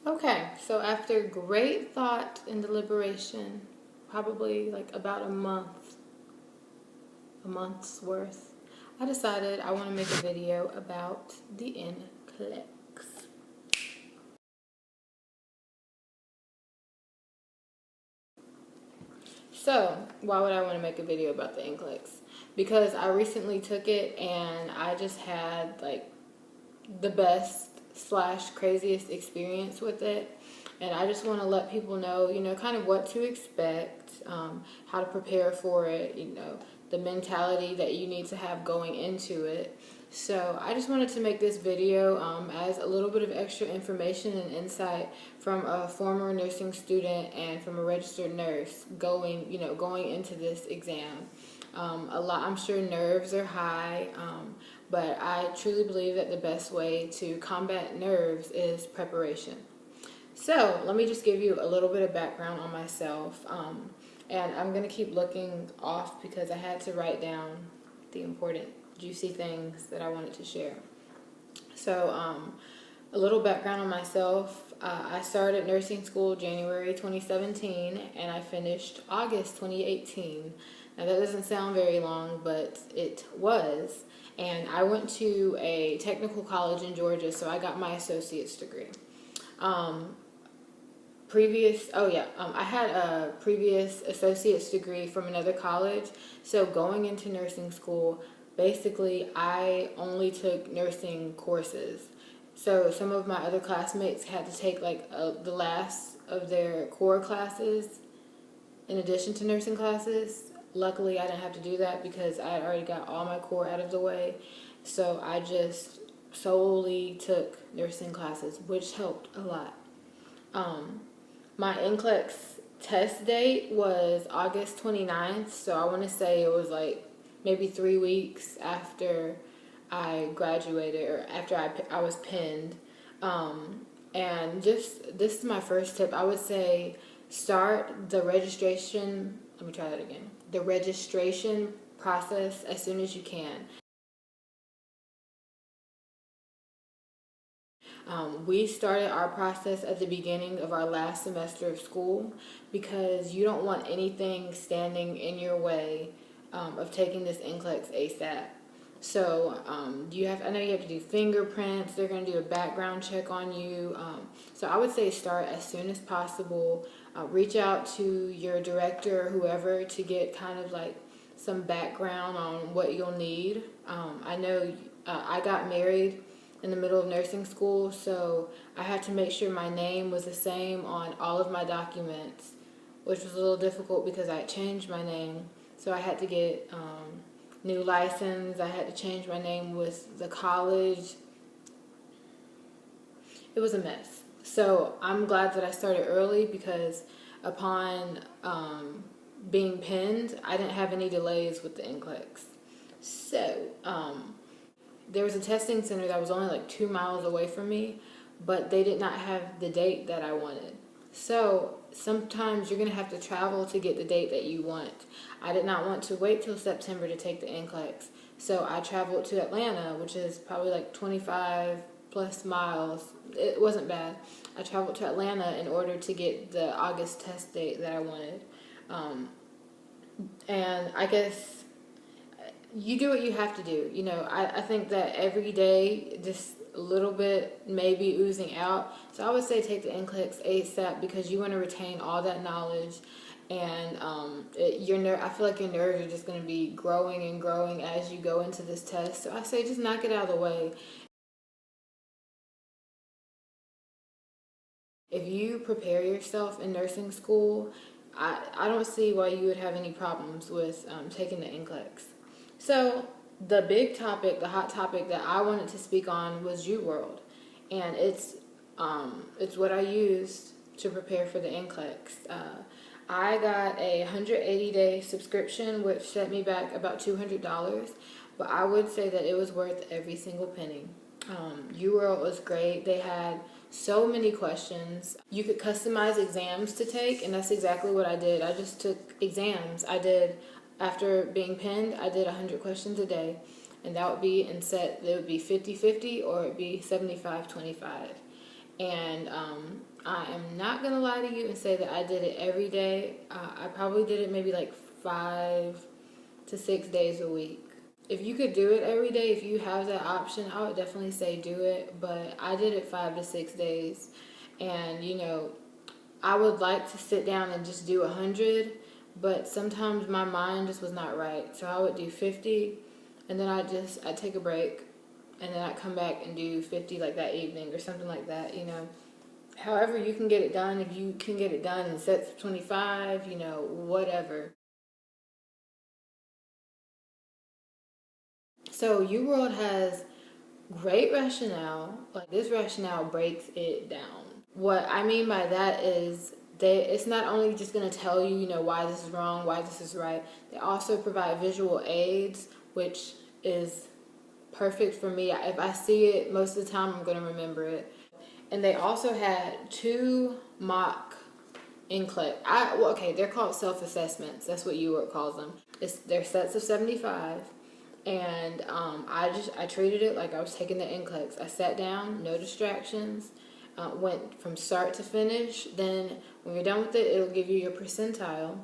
Okay, so after great thought and deliberation, probably like about a month's worth, I decided I want to make a video about the NClex. So, why would I want to make a video about the NClex? Because I recently took it and I just had like the best slash craziest experience with it. And I just want to let people know, kind of what to expect, how to prepare for it, the mentality that you need to have going into it. So I just wanted to make this video as a little bit of extra information and insight from a former nursing student and from a registered nurse going into this exam. I'm sure nerves are high, but I truly believe that the best way to combat nerves is preparation. So let me just give you a little bit of background on myself. And I'm going to keep looking off because I had to write down the important, juicy things that I wanted to share. So a little background on myself. I started nursing school January 2017 and I finished August 2018. Now that doesn't sound very long, but it was. And I went to a technical college in Georgia, so I got my associate's degree. I had a previous associate's degree from another college. So going into nursing school, basically I only took nursing courses. So some of my other classmates had to take the last of their core classes in addition to nursing classes. Luckily, I didn't have to do that because I had already got all my core out of the way. So I just solely took nursing classes, which helped a lot. My NCLEX test date was August 29th, so I want to say it was like maybe 3 weeks after I graduated or after I was pinned. And just this is my first tip. I would say start the registration. Let me try that again. The registration process as soon as you can. We started our process at the beginning of our last semester of school because you don't want anything standing in your way of taking this NCLEX ASAP. So I know you have to do fingerprints. They're going to do a background check on you. So I would say start as soon as possible. Reach out to your director or whoever to get kind of like some background on what you'll need. I know I got married in the middle of nursing school, so I had to make sure my name was the same on all of my documents, which was a little difficult because I had changed my name. So I had to get new license. I had to change my name with the college. It was a mess. So I'm glad that I started early because upon being pinned, I didn't have any delays with the NCLEX. So there was a testing center that was only like 2 miles away from me, but they did not have the date that I wanted. So sometimes you're going to have to travel to get the date that you want. I did not want to wait till September to take the NCLEX. So I traveled to Atlanta, which is probably like 25 plus miles. It wasn't bad. I traveled to Atlanta in order to get the August test date that I wanted. And I guess you do what you have to do. I think that every day, just a little bit maybe oozing out. So I would say take the NCLEX ASAP because you want to retain all that knowledge. And I feel like your nerves are just going to be growing and growing as you go into this test. So I say just knock it out of the way. If you prepare yourself in nursing school, I don't see why you would have any problems with taking the NCLEX. So the big topic, the hot topic that I wanted to speak on was UWorld, and it's what I used to prepare for the NCLEX. I got a 180-day subscription, which set me back about $200, but I would say that it was worth every single penny. UWorld was great. They had so many questions. You could customize exams to take, and that's exactly what I did. I just took exams. After being pinned, I did 100 questions a day, and that would be it would be 50-50 or it would be 75-25. And I am not gonna lie to you and say that I did it every day. I probably did it maybe like 5 to 6 days a week. If you could do it every day, if you have that option, I would definitely say do it. But I did it 5 to 6 days, and I would like to sit down and just do 100, but sometimes my mind just was not right. So I would do 50, and then I'd take a break, and then I'd come back and do 50 like that evening or something like that. However you can get it done. If you can get it done in sets of 25, whatever. So UWorld has great rationale. Like, this rationale breaks it down. What I mean by that is it's not only just going to tell you, why this is wrong, why this is right. They also provide visual aids, which is perfect for me. If I see it most of the time, I'm going to remember it. And they also had 2 mock NCLEX. Okay, they're called self-assessments. That's what UWorld calls them. They're sets of 75. And I treated it like I was taking the NCLEX. I sat down, no distractions, went from start to finish. Then when you're done with it, it'll give you your percentile.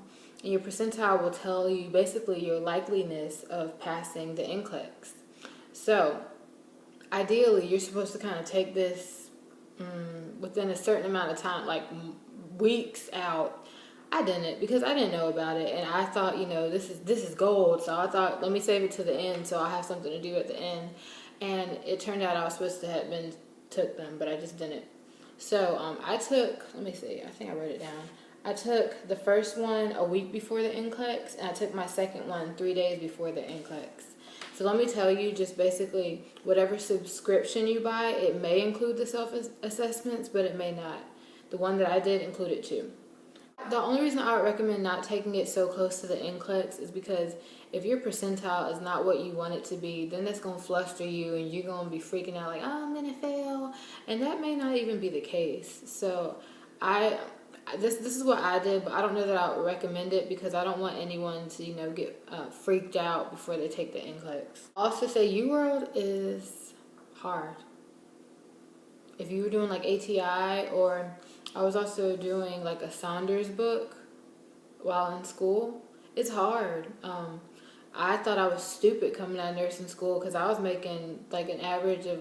And your percentile will tell you basically your likeliness of passing the NCLEX. So ideally, you're supposed to kind of take this within a certain amount of time, like weeks out. I didn't, because I didn't know about it, and I thought, this is gold. So I thought, let me save it to the end, so I'll have something to do at the end. And it turned out I was supposed to have took them, but I just didn't. So I took, let me see, I think I wrote it down. I took the first one a week before the NCLEX, and I took my second one 3 days before the NCLEX. So let me tell you, just basically, whatever subscription you buy, it may include the self-assessments, but it may not. The one that I did included 2. The only reason I would recommend not taking it so close to the NCLEX is because if your percentile is not what you want it to be, then that's going to fluster you and you're going to be freaking out like, oh, I'm going to fail. And that may not even be the case. So this is what I did, but I don't know that I would recommend it because I don't want anyone to, get freaked out before they take the NCLEX. I also say UWorld is hard. If you were doing like ATI, or I was also doing like a Saunders book while in school, it's hard. I thought I was stupid coming out of nursing school because I was making like an average of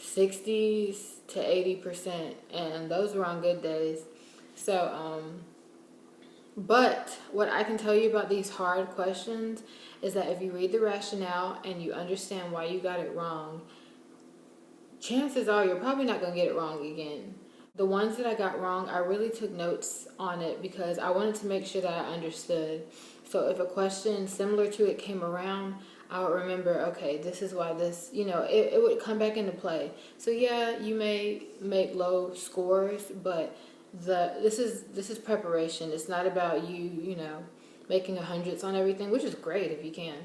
60s to 80%, and those were on good days. So, but what I can tell you about these hard questions is that if you read the rationale and you understand why you got it wrong, chances are you're probably not going to get it wrong again. The ones that I got wrong, I really took notes on it because I wanted to make sure that I understood. So if a question similar to it came around, I would remember, okay, this is why this, it would come back into play. So yeah, you may make low scores, but this is preparation. It's not about you, making hundreds on everything, which is great if you can.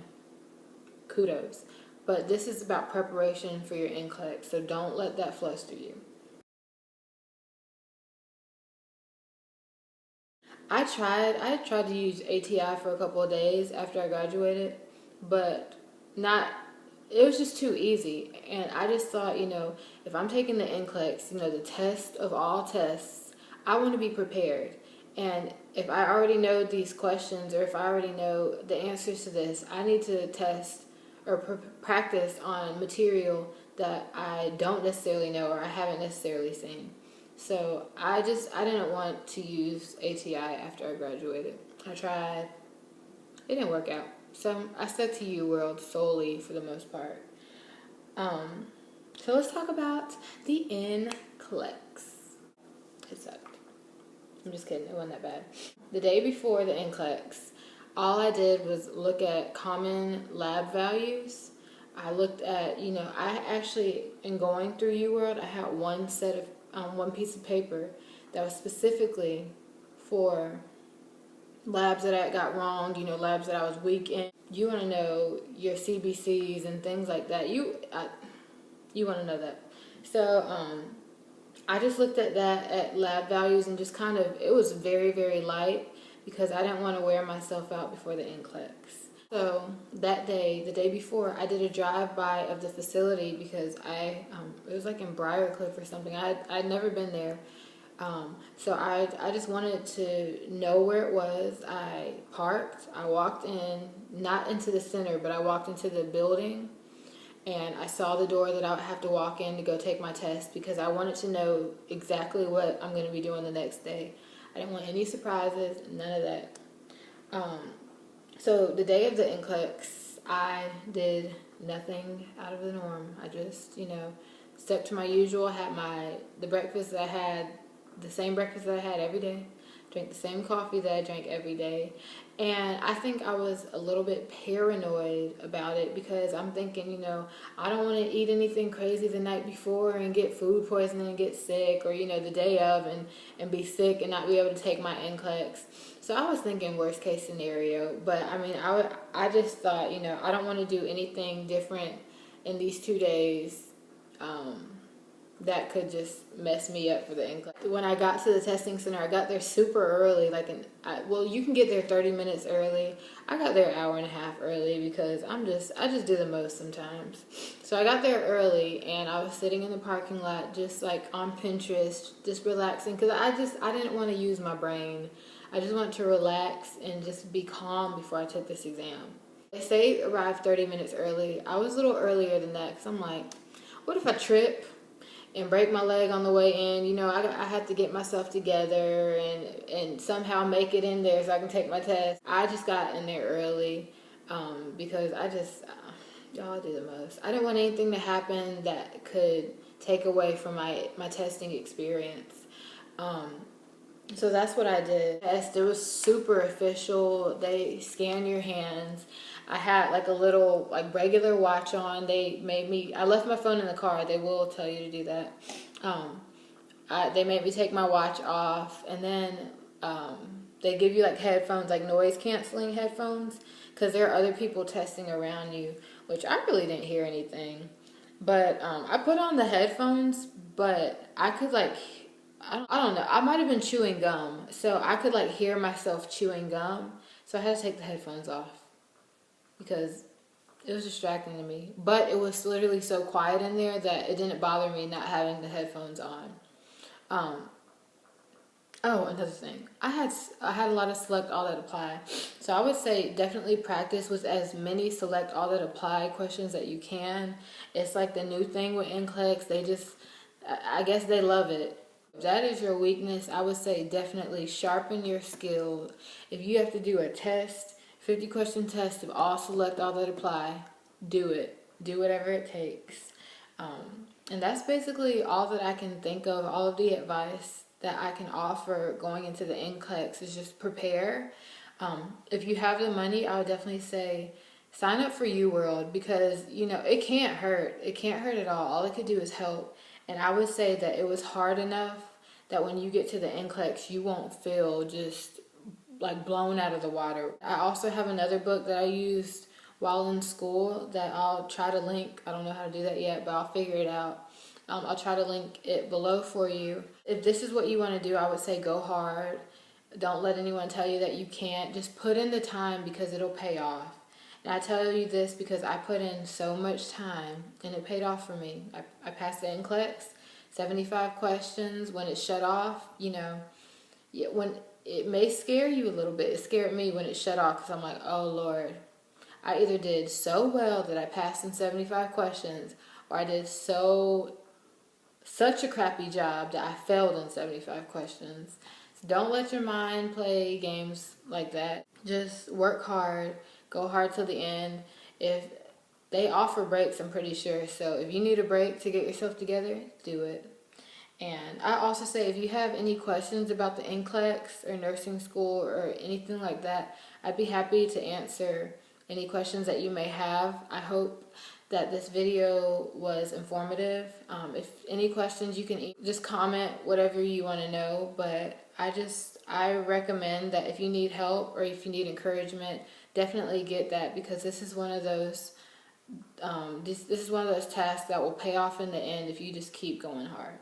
Kudos. But this is about preparation for your NCLEX, so don't let that fluster you. I tried to use ATI for a couple of days after I graduated, but it was just too easy. And I just thought, if I'm taking the NCLEX, the test of all tests, I want to be prepared. And if I already know these questions, or if I already know the answers to this, I need to test or practice on material that I don't necessarily know or I haven't necessarily seen. So I didn't want to use ATI after I graduated. I tried. It didn't work out. So I stuck to UWorld solely for the most part. So let's talk about the NCLEX. It sucked. I'm just kidding. It wasn't that bad. The day before the NCLEX, all I did was look at common lab values. I looked at, I actually, in going through UWorld, I had one piece of paper that was specifically for labs that I got wrong, labs that I was weak in. You want to know your CBCs and things like that. You want to know that. So, I just looked at that, at lab values, and just it was very, very light because I didn't want to wear myself out before the NCLEX. So that day, the day before, I did a drive-by of the facility because it was like in Briarcliff or something. I'd never been there. So I just wanted to know where it was. I parked, I walked in, not into the center, but I walked into the building, and I saw the door that I would have to walk in to go take my test because I wanted to know exactly what I'm going to be doing the next day. I didn't want any surprises, none of that. So the day of the NCLEX, I did nothing out of the norm. I just, stepped to my usual, had the breakfast that I had, the same breakfast that I had every day, drank the same coffee that I drank every day. And I think I was a little bit paranoid about it because I'm thinking, I don't want to eat anything crazy the night before and get food poisoning and get sick, or, the day of and be sick and not be able to take my NCLEX. So I was thinking worst case scenario, but I just thought, I don't want to do anything different in these 2 days that could just mess me up for the NCLEX. When I got to the testing center, I got there super early, you can get there 30 minutes early. I got there an hour and a half early because I just do the most sometimes. So I got there early and I was sitting in the parking lot just like on Pinterest, just relaxing because I didn't want to use my brain. I just wanted to relax and just be calm before I took this exam. They say arrive 30 minutes early. I was a little earlier than that because I'm like, what if I trip and break my leg on the way in? I had to get myself together and somehow make it in there so I can take my test. I just got in there early because y'all do the most. I didn't want anything to happen that could take away from my testing experience. So that's what I did. It was super official. They scan your hands. I had like a little regular watch on. I left my phone in the car. They will tell you to do that. They made me take my watch off, and then they give you headphones, noise canceling headphones, because there are other people testing around you, which I really didn't hear anything. But I put on the headphones, but I could I don't know. I might have been chewing gum, so I could hear myself chewing gum. So I had to take the headphones off because it was distracting to me. But it was literally so quiet in there that it didn't bother me not having the headphones on. Another thing. I had a lot of select all that apply. So I would say definitely practice with as many select all that apply questions that you can. It's the new thing with NCLEX. I guess they love it. If that is your weakness, I would say definitely sharpen your skill. If you have to do a test, 50 question test of all select all that apply, do it. Do whatever it takes. And that's basically all that I can think of. All of the advice that I can offer going into the NCLEX is just prepare. If you have the money, I would definitely say sign up for UWorld because, it can't hurt. It can't hurt at all. All it could do is help. And I would say that it was hard enough that when you get to the NCLEX, you won't feel just blown out of the water. I also have another book that I used while in school that I'll try to link. I don't know how to do that yet, but I'll figure it out. I'll try to link it below for you. If this is what you want to do, I would say go hard. Don't let anyone tell you that you can't. Just put in the time because it'll pay off. And I tell you this because I put in so much time and it paid off for me. I passed the NCLEX, 75 questions. When it shut off, when it may scare you a little bit. It scared me when it shut off because I'm like, oh Lord. I either did so well that I passed in 75 questions or I did such a crappy job that I failed in 75 questions. So don't let your mind play games like that. Just work hard. Go hard till the end. If they offer breaks, I'm pretty sure. So if you need a break to get yourself together, do it. And I also say if you have any questions about the NCLEX or nursing school or anything like that, I'd be happy to answer any questions that you may have. I hope that this video was informative. If any questions, you can just comment whatever you want to know. But I recommend that if you need help or if you need encouragement, definitely get that because this is one of those this is one of those tasks that will pay off in the end if you just keep going hard.